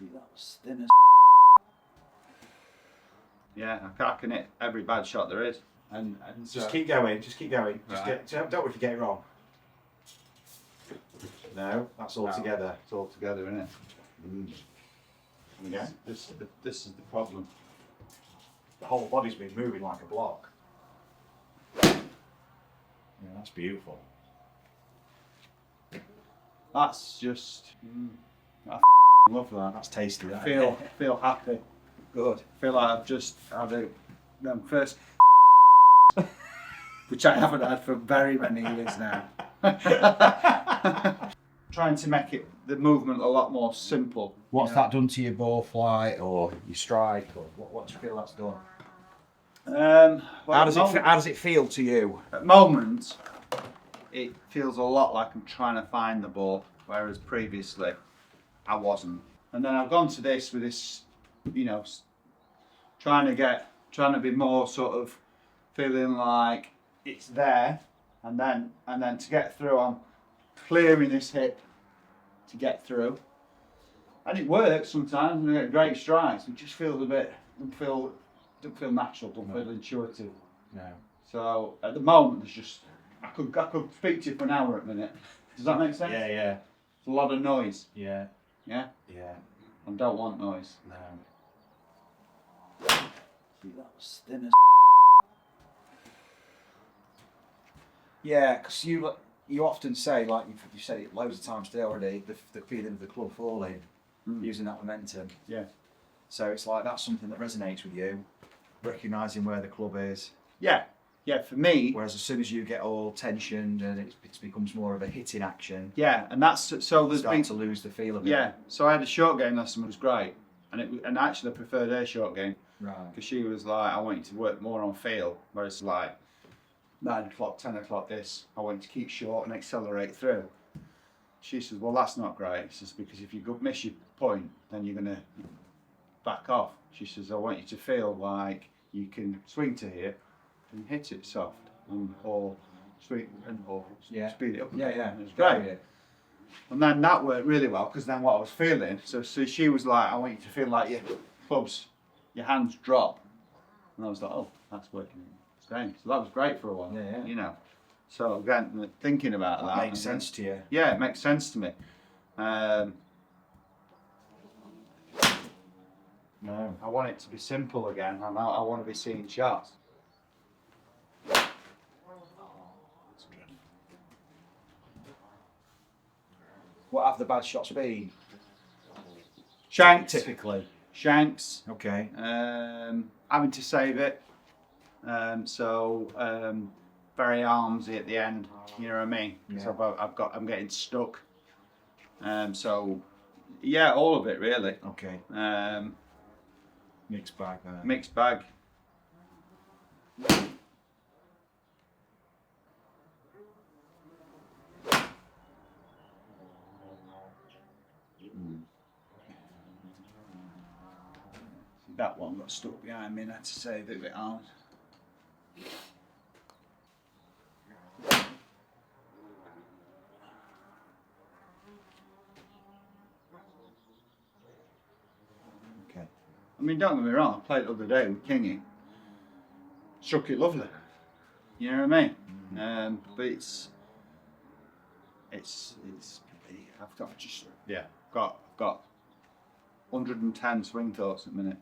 That was thin as. Yeah, I can hit every bad shot there is. And Just keep going. Just keep going. Right. Don't worry if you get it wrong. No, that's all together. It's all together, isn't it? Yeah. This is the problem. The whole body's been moving like a block. Yeah, that's beautiful. That's just. I love that. That's tasty. That. Feel happy. Good. Feel like I've just had them first, which I haven't had for very many years now. Trying to make the movement a lot more simple. What's that done to your ball flight or your strike or what do you feel that's done? Well, How does it feel to you? At the moment, it feels a lot like I'm trying to find the ball, whereas previously I wasn't. And then I've gone to this with this, trying to be more sort of feeling like it's there, and then to get through, I'm clearing this hip to get through, and it works sometimes. And I get great strikes. It just feels don't feel natural, don't feel intuitive. No. So at the moment, there's just I could speak to you for an hour at a minute. Does that make sense? Yeah. It's a lot of noise. Yeah. Yeah. Yeah. I don't want noise. No. That was thin as. Yeah, because you often say, like you've said it loads of times today already, the feeling of the club falling, using that momentum. Yeah. So it's like that's something that resonates with you, recognising where the club is. Yeah. Yeah. For me. Whereas as soon as you get all tensioned and it becomes more of a hitting action, Yeah, and that's so. There's start been to lose the feel of it. Yeah. So I had a short game last time. It was great, and actually I preferred her short game Right. because she was like, I want you to work more on feel, whereas like 9 o'clock, 10 o'clock. This I want you to keep short and accelerate through. She says, well, that's not great. She says, because if you miss your point, then you're gonna back off. She says, I want you to feel like you can swing to here and hit it soft, or swing or speed it up. Yeah. It was great. And then that worked really well because then what I was feeling. So she was like, I want you to feel like your hands drop, and I was like, oh, that's working. Same. So that was great for a while. Yeah. So again, thinking about that makes sense to you. Yeah, it makes sense to me. No. I want it to be simple again, and I want to be seeing shots. What have the bad shots been? Shanks, Typically. shanks. Okay. Having to save it. Very armsy at the end. You know what I mean? Because I'm getting stuck. Yeah, all of it really. Okay. Mixed bag there. Mixed bag. That one got stuck behind me and I had to save it a bit hard. Okay. I mean, don't get me wrong, I played it the other day with Kingy. Struck it lovely. You know what I mean? But it's I've got 110 swing thoughts at the minute.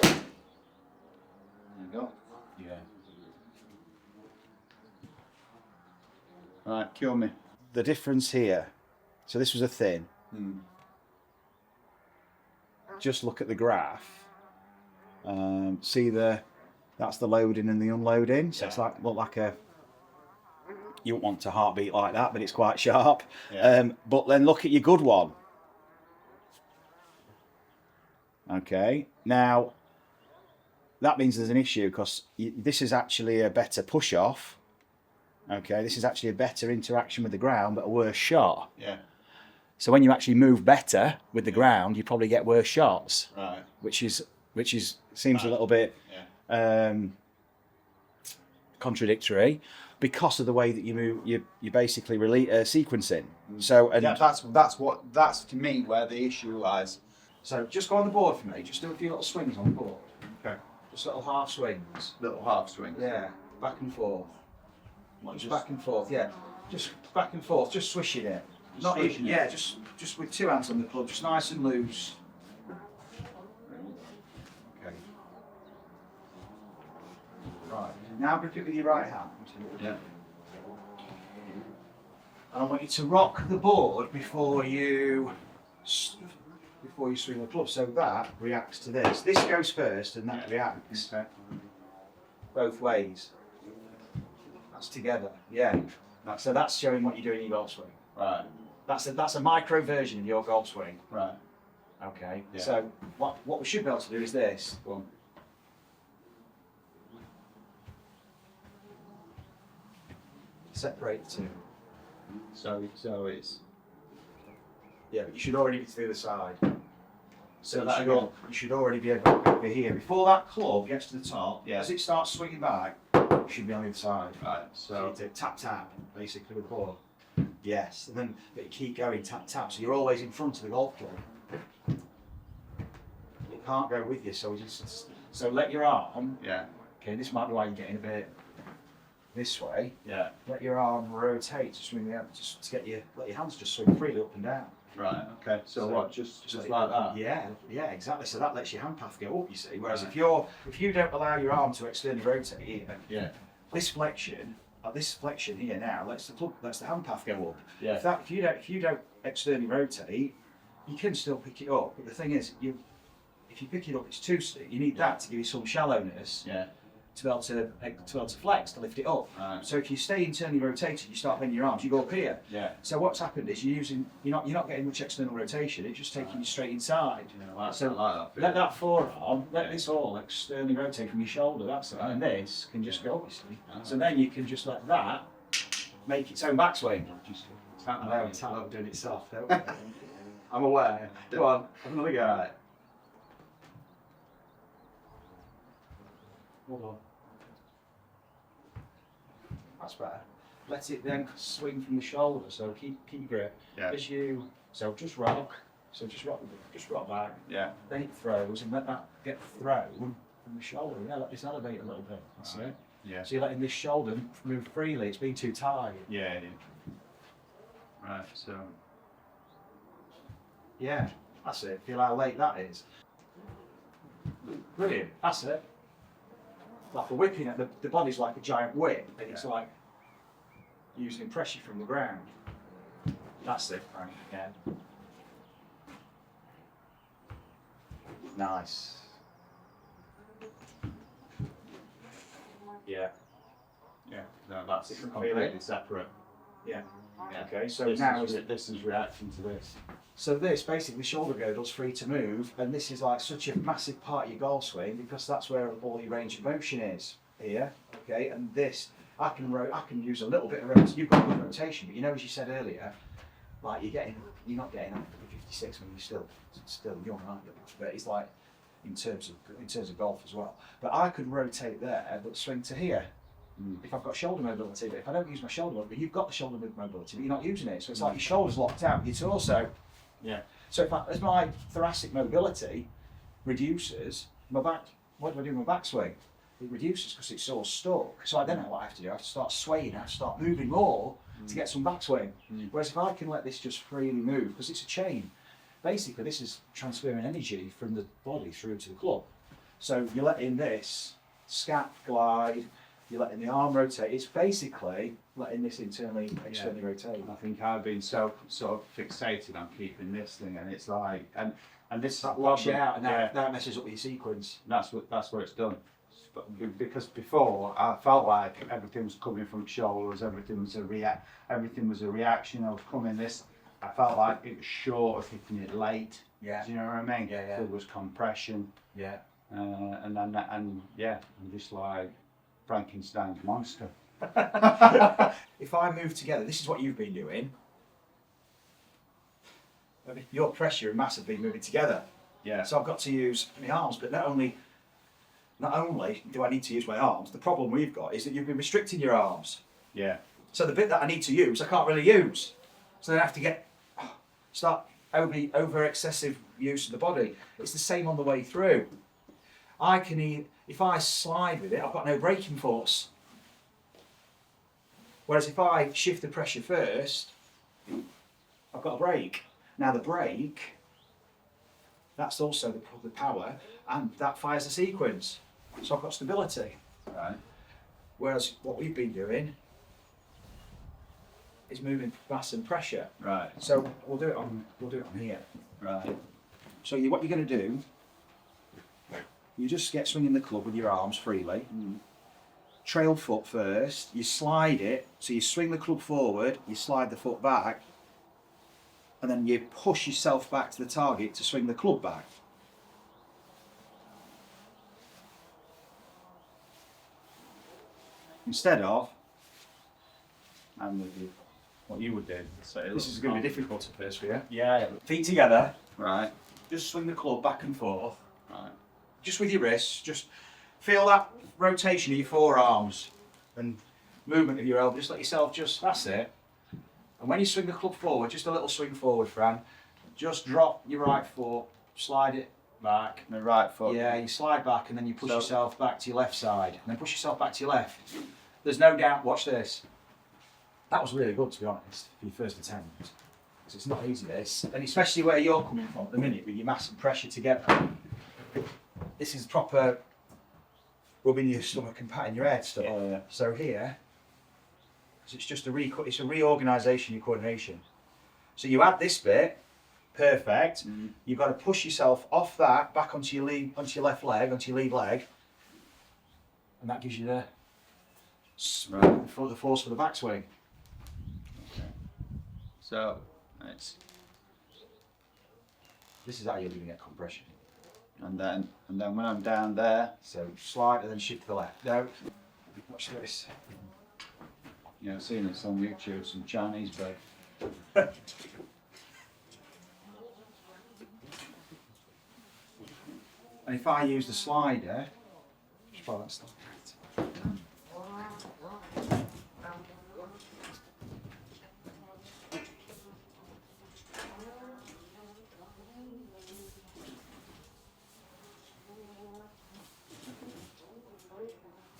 There you go. Yeah. Right, kill me. The difference here. So this was a thin. Just look at the graph. See that's the loading and the unloading. So it's look like you don't want a heartbeat like that, but it's quite sharp. Yeah. But then look at your good one. Okay. Now that means there's an issue because this is actually a better push off. Okay, this is actually a better interaction with the ground, but a worse shot. Yeah. So when you actually move better with the ground, you probably get worse shots. Right. Which seems a little bit contradictory because of the way that you move. You basically sequencing. So and Yeah, that's to me where the issue lies. so just go on the board for me. Just do a few little swings on the board. Okay. Just little half swings. Little half swings. Yeah, back and forth. What, Just back and forth. Yeah, just back and forth. Just swishing it. Not swishing it? Yeah, just with two hands on the club, just nice and loose. Okay. Right. Now grip it with your right hand. Yeah. And I want you to rock the board before you swing the club. So that reacts to this. This goes first, and that reacts Okay. both ways. That's together. Yeah. So that's showing what you do in your golf swing. Right. That's a micro version of your golf swing. Right. Okay. Yeah. So what we should be able to do is this. Go on. Separate the two. So it's. Yeah, but you should already be to the other side. So So that that you should already be able to be here. Before that club gets to the top, Yeah. as it starts swinging back, you should be on the other side. Right. So So. you do tap tap, basically with the ball. Yes, and then but you keep going tap tap. So you're always in front of the golf club. It can't go with you, so so let your arm. Yeah. Okay, this might be why you're getting a bit this way. Yeah. Let your arm rotate to swing out, just to let your hands just swing freely up and down. Right. Okay. So what? Just let like it- that. Yeah, exactly. So that lets your hand path go up. You see, whereas if you don't allow your arm to externally rotate here, Yeah. this flexion here now lets the hand path go up. Yeah. If you don't externally rotate, you can still pick it up. But the thing is, if you pick it up, it's too steep. You need that to give you some shallowness Yeah. to be able to flex, to lift it up. Right. So if you stay internally rotated, you start bending your arms, you go up here. Yeah. So what's happened is you're not getting much external rotation. It's just taking you straight inside. Yeah, So I like that. let that forearm, let this all externally rotate from your shoulder. That's it, and this can just go. Obviously. So then you can just let that make its own backswing. Just I know it's hard doing it soft. Don't we? I'm aware. Go on, have another go at it. Hold on. That's better. Let it then swing from the shoulder. So keep grip. Yeah. So just rock. So just rock back. Yeah. Then it throws, and let that get thrown from the shoulder. Yeah, let this elevate a little bit. That's it. Yeah. So you're letting this shoulder move freely. It's been too tight. Yeah. Right. So. Yeah, that's it. Feel how late that is. Brilliant. That's it. Like a whipping it. The body's like a giant whip, and it's like using pressure from the ground. That's it, Frank. Again. Nice. Yeah. Yeah. No, that's Different completely feeling. separate. Yeah. Yeah. Okay. So This now this is reacting to this. So this, basically, the shoulder girdle's free to move, and this is like such a massive part of your golf swing because that's where all your range of motion is here. Okay, and this, I can use a little bit of rotation. You've got good rotation, but as you said earlier, like you're not getting up to 56 when you're still young, aren't you? But it's like in terms of golf as well. But I could rotate there, but swing to here. If I've got shoulder mobility, but if I don't use my shoulder mobility, you've got the shoulder mobility, but you're not using it. So it's like your shoulder's locked out, your torso. Yeah. So as my thoracic mobility reduces, my back, what do I do with my backswing? It reduces because it's all stuck. So I don't know what I have to do. I have to start swaying, I have to start moving more to get some backswing. Whereas if I can let this just freely move, because it's a chain, basically this is transferring energy from the body through to the club. So you're letting this scat glide, you're letting the arm rotate. It's basically letting this externally rotate. I think I've been so fixated on keeping this thing, and it's like, and this That locks you problem- out, and that messes up your sequence. That's what it's done. But because before I felt like everything was coming from shoulders, everything was a reaction. I was coming this. I felt like it was short of hitting it late. Yeah. Do you know what I mean? Yeah, yeah. There was compression. Yeah. I'm just like Frankenstein's monster. If I move together, this is what you've been doing. Your pressure and mass have been moving together. Yeah. So I've got to use my arms, but not only not only do I need to use my arms, the problem we've got is that you've been restricting your arms. Yeah. So the bit that I need to use, I can't really use. So then I have to start over excessive use of the body. It's the same on the way through. I can if I slide with it, I've got no braking force. Whereas if I shift the pressure first, I've got a brake. Now the brake, that's also the power, and that fires the sequence. So I've got stability. Right. Whereas what we've been doing is moving mass and pressure. Right. So we'll do it on here. Right. So what you're going to do, you just get swinging the club with your arms freely. Trail foot first. You slide it. So you swing the club forward. You slide the foot back, and then you push yourself back to the target to swing the club back. Instead of, I'm with you. What you would do. So this is going to be difficult at first for you. Yeah. Feet together. Right. Just swing the club back and forth. Right. Just with your wrists. Just feel that rotation of your forearms and movement of your elbow. Just let yourself that's it. And when you swing the club forward, just a little swing forward, Fran. Just drop your right foot, slide it back. My right foot. Yeah, you slide back and then you push yourself back to your left side. And then push yourself back to your left. There's no doubt, watch this. That was really good, to be honest, for your first attempt. Because it's not easy, this. And especially where you're coming from at the minute with your mass and pressure together. This is proper rubbing your stomach and patting your head stuff. Yeah. So here, it's just it's a reorganisation, your coordination. So you add this bit, perfect. You've got to push yourself off that, back onto your left leg, onto your lead leg. And that gives you the force for the backswing. Okay. So This is how you're going to get compression. and then when I'm down there, So slide and then shift to the left. Now, watch this. you know, seeing this on YouTube, some Chinese break. And if I use the slider, just follow that stuff.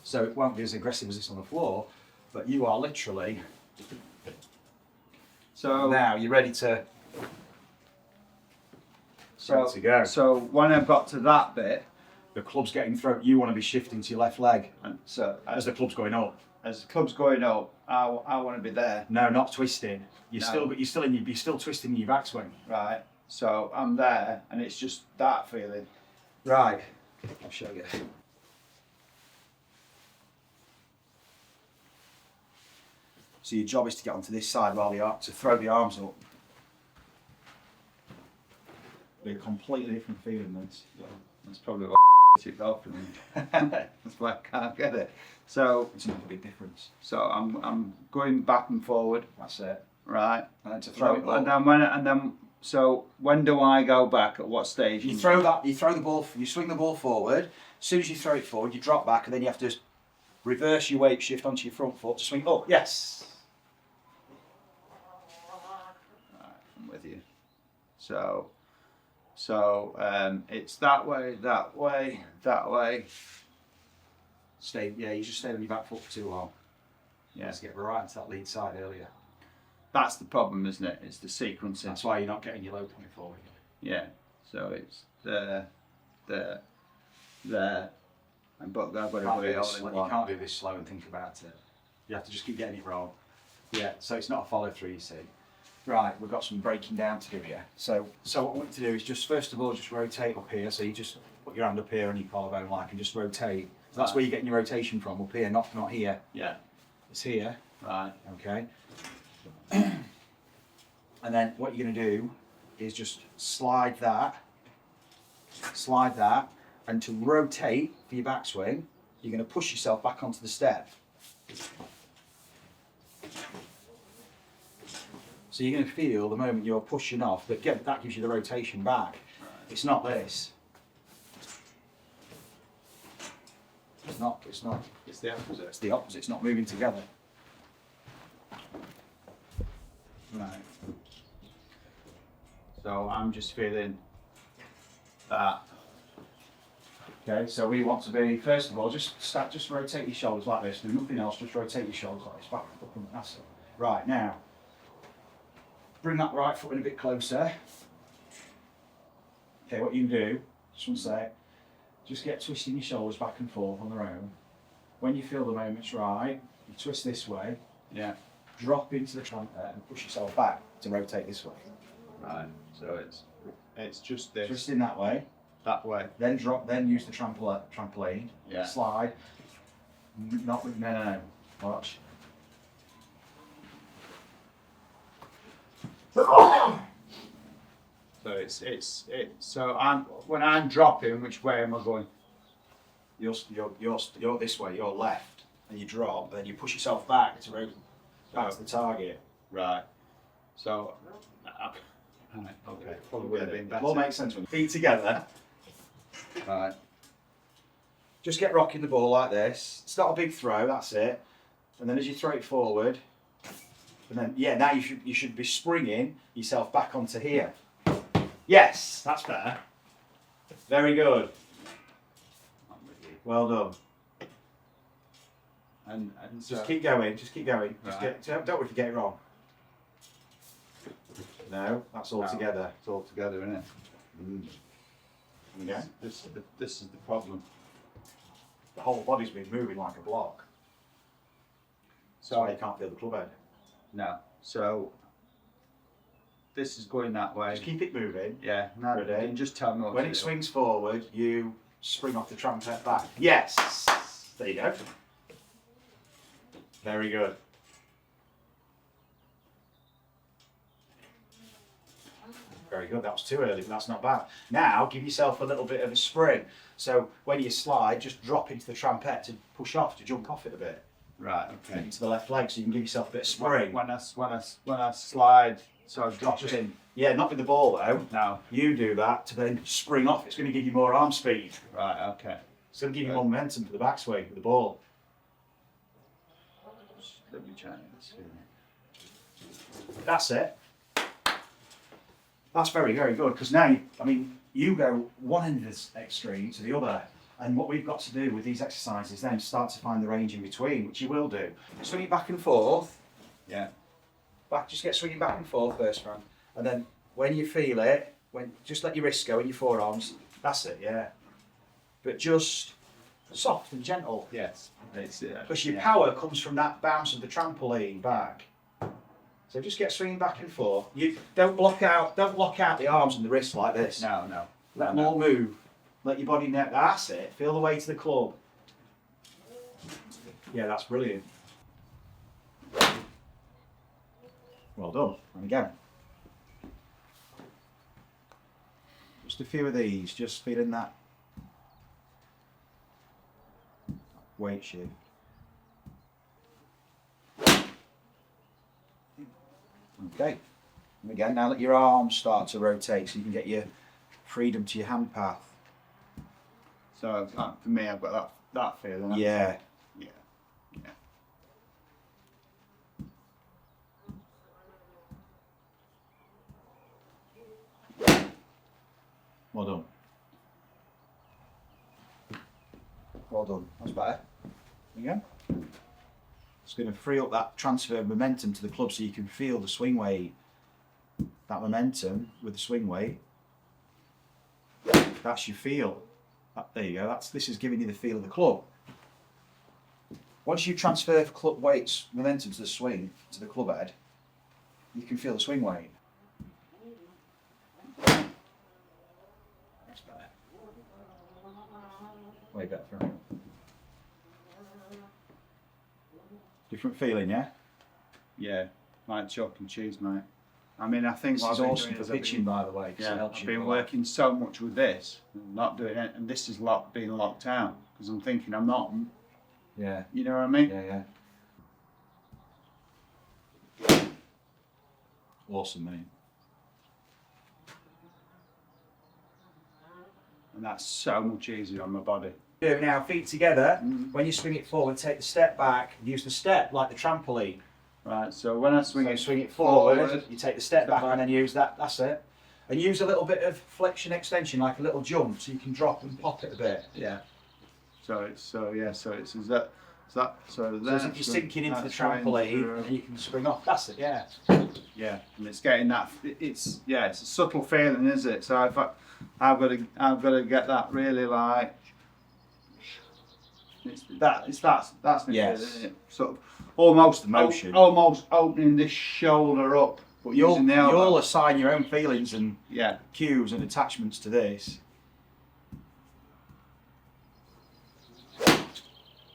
So it won't be as aggressive as this on the floor, but you are literally, So now you're ready to so go. So when I've got to that bit, The club's getting thrown, you want to be shifting to your left leg and so as the club's going up. as the club's going up, I want to be there. No, not twisting. You're No. you're still twisting your backswing. Right. So I'm there, and it's just that feeling. Right. I'll show you. So your job is to get onto this side while to throw the arms up. Be a completely different feeling than this. That's probably what took off for me. That's why I can't get it. So It's not a big difference. I'm going back and forward. That's it. Right. And then to throw it up. And then so when do I go back? At what stage? You swing the ball forward. As soon as you throw it forward, you drop back, and then you have to reverse your weight shift onto your front foot to swing up. Yes. Right, I'm with you. So it's that way, that way, that way. You just stay on your back foot for too long. Yeah. Let's get right into that lead side earlier. That's the problem, isn't it? It's the sequencing. That's why you're not getting your low point forward. Yeah. So it's there, and but I've got to do it all in You one. can't do this slow and think about it. You have to just keep getting it wrong. Yeah, so it's not a follow through, you see. Right, we've got some breaking down to do here. So what I want you to do is just first of all just rotate up here. So you just put your hand up here on your collarbone like and just rotate. So that's where you're getting your rotation from, up here, not here. Yeah. It's here. Right. Okay. And then what you're going to do is just slide that, and to rotate for your backswing, you're going to push yourself back onto the step. So you're going to feel the moment you're pushing off that gives you the rotation back. It's not this. It's not. It's not. It's the opposite. It's the opposite. It's not moving together. Right. So I'm just feeling that. Okay, so we want to be, first of all, just rotate your shoulders like this. Do nothing else, just rotate your shoulders like this, back and forth. That's it. Right, now, bring that right foot in a bit closer. Okay, what you can do, just one sec, just get twisting your shoulders back and forth on their own. When you feel the moment's right, you twist this way, Yeah. drop into the trumpet and push yourself back to rotate this way. Right. So it's just this. Twist in that way, That way. then drop, then use the trampoline, Yeah. slide. Not with, no, watch. So so when I'm dropping, which way am I going? You're this way, you're left, and you drop, then you push yourself back to back to the target. Right. So right, okay. Probably would have been better. All makes sense when feet together. Right. Just get rocking the ball like this. It's not a big throw, that's it. And then as you throw it forward, and then now you should be springing yourself back onto here. Yes, that's better. Very good. I'm with you. Well done. And so, Just keep going. Just keep going. Right. Don't worry if you get it wrong. No, that's all No. together. it's all together, isn't it? Okay. This is the problem. The whole body's been moving like a block. So So you can't feel the club head. no. So this is going that way. Just keep it moving. Yeah. No. Ready? You can just tell me what When to it do. swings forward, you spring off the trumpet back. Yes. There you go. Very good. Very good. That was too early, but that's not bad. Now give yourself a little bit of a spring. So when you slide, just drop into the trumpet to push off, to jump off it a bit. Right. Okay. Into the left leg, so you can give yourself a bit of spring. When I slide, so I drop Just- it in. Yeah, not with the ball though. No. You do that to then spring off. It's going to give you more arm speed. Right. Okay. It's going to give you more momentum for the backswing with the ball. Let me try this. That's it. That's very, very good because now, you go one end of this extreme to the other. And what we've got to do with these exercises then start to find the range in between, which you will do. Swing it back and forth. Yeah. Just get swinging back and forth first, Fran. And then when you feel it, just let your wrists go in your forearms. That's it, yeah. But just soft and gentle. Yes. It's Because your power comes from that bounce of the trampoline back. So just get swinging back and forth. You don't block out the arms and the wrists like this. No. Let them all move. Let your body net. That's it. Feel the way to the club. Yeah, that's brilliant. Well done. And again. Just a few of these. Just feeling that weight shift. Okay. And again, now let your arms start to rotate so you can get your freedom to your hand path. So for me, I've got that feeling. Yeah. Yeah. Well done. Well done. That's better. Again. It's going to free up that transfer of momentum to the club so you can feel the swing weight. That momentum with the swing weight. That's your feel. There you go. This is giving you the feel of the club. Once you transfer club weights momentum to the swing, to the club head, you can feel the swing weight. That's better. Way better for him. Different feeling, yeah? Yeah. Like chalk and cheese, mate. I mean, I think This what is I've been awesome doing for is I've pitching, been- by the way, 'cause it Yeah, helps I've you been a lot. working so much with this, and not doing it, and this is being locked down because I'm thinking I'm not. Yeah, You know what I mean? yeah. Awesome, mate. And that's so much easier on my body. Do now, feet together. When you swing it forward, take the step back. Use the step like the trampoline. Right, so when I swing So it, swing it forward, you take the step back and then use that. That's it. And use a little bit of flexion extension, like a little jump, so you can drop and pop it a bit. yeah. So it's is that so So there. as if you're sinking into the that's going trampoline, through. and you can spring off. That's it. Yeah. Yeah, and it's getting that. It's a subtle feeling, is it? So if I've got to get that really like. That's me Yes. feeling, isn't it? Sort of almost Motion. almost opening this shoulder up, but using the elbow. You'll assign your own feelings and Yeah. cues and attachments to this.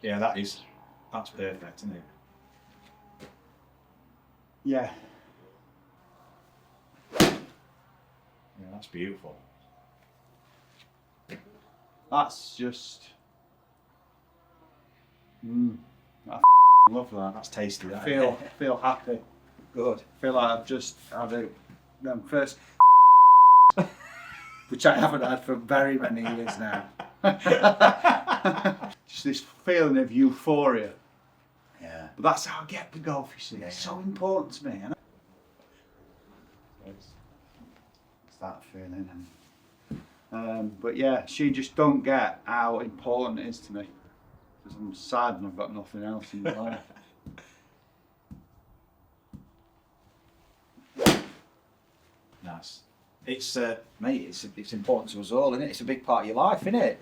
Yeah, that's perfect, isn't it? Yeah. Yeah, that's beautiful. That's just. I love that. That's tasty. That. Feel happy. Good. Feel like I've just had them first, which I haven't had for very many years now. Just this feeling of euphoria. Yeah. But that's how I get the golf, you see. Yeah. It's so important to me. It's that feeling. But yeah, she just don't get how important it is to me. Because I'm sad and I've got nothing else in my life. Nice. It's mate. It's important to us all, isn't it? It's a big part of your life, isn't it?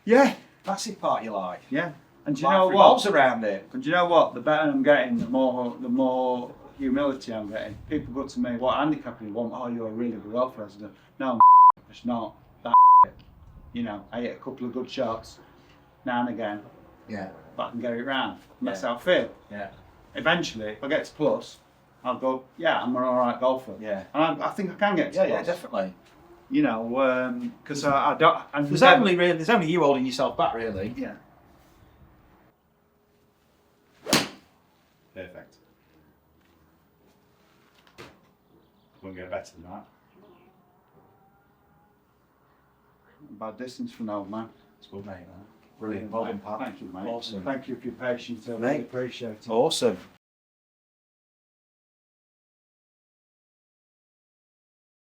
Yeah, Massive part of your life. yeah. And do you Life know revolves what? around it. And do you know what? The better I'm getting, the more humility I'm getting. People go to me, what handicap you want? Oh, you're a really good golfer. I go, no, it's not. That you know, I hit a couple of good shots now and again, Yeah. but I can get it round. And that's Yeah. how I feel. Yeah. Eventually, if I get to plus, I'll go, yeah, I'm an alright golfer. Yeah. And I think I can get to Yeah, plus. yeah, definitely. You know, because I don't. And There's only you holding yourself back, really. Yeah. Perfect. Won't get better than that. Bad distance for an old man. It's good, mate. Man. Brilliant. Well done, Pat. Thank you, mate. Awesome. Thank you for your patience. I Mate. really appreciate it. Awesome.